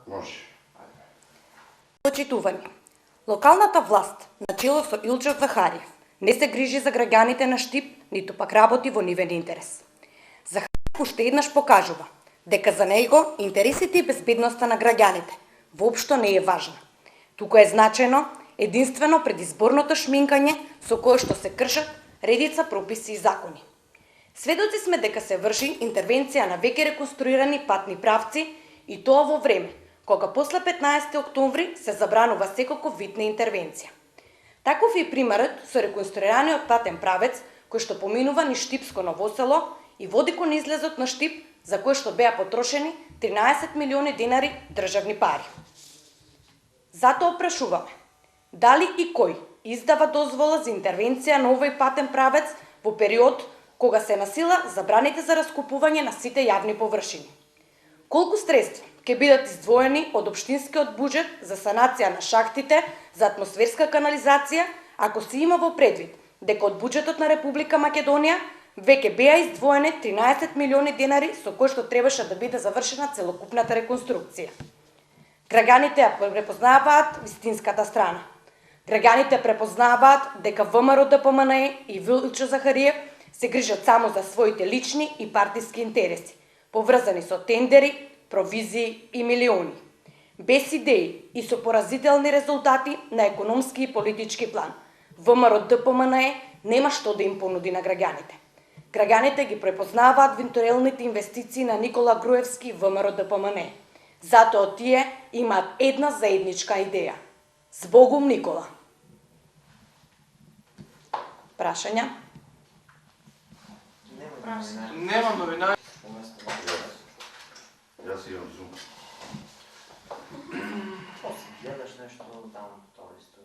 Може. Почитување. Локалната власт, начело со Илчо Захариев, не се грижи за граѓаните на Штип, ниту пак работи во нивен интерес. Захариев уште еднаш покажува дека за него интересите и безбедноста на граѓаните воопшто не е важна. Туку е значено единствено предизборното шминкање со кое што се кршат редица прописи и закони. Сведоци сме дека се врши интервенција на веќе реконструирани патни правци и тоа во време кога после 15 октомври се забранува секаков вид на интервенција. Таков е и примерот со реконструираниот патен правец кој што поминува низ Штипско Новосело и води кон излезот на Штип, за кој што беа потрошени 13 милиони денари државни пари. Затоа прашуваме, дали и кој издава дозвола за интервенција на овој патен правец во период кога се насила забраните за раскупување на сите јавни површини? Колку средства ќе бидат издвоени од општинскиот буџет за санација на шахтите за атмосферска канализација, ако се има во предвид дека од буџетот на Република Македонија веќе беа издвоени 13 милиони денари со кои што требаше да биде завршена целокупната реконструкција? Граѓаните ја препознаваат вистинската страна. Граѓаните препознаваат дека ВМРО ДПМНЕ и Илчо Захариев се грижат само за своите лични и партиски интереси, поврзани со тендери, провизии и милиони, без идеи и со поразителни резултати на економски и политички план. ВМРО ДПМНЕ нема што да им понуди на граѓаните. Граѓаните ги препознаваат вентурелните инвестиции на Никола Груевски и ВМРО ДПМНЕ. Затоа тие имаат една заедничка идеја. Збогум, Никола! Прашања? Нема новина. Јас имам зум. Гледаш нешто там по тоа исто.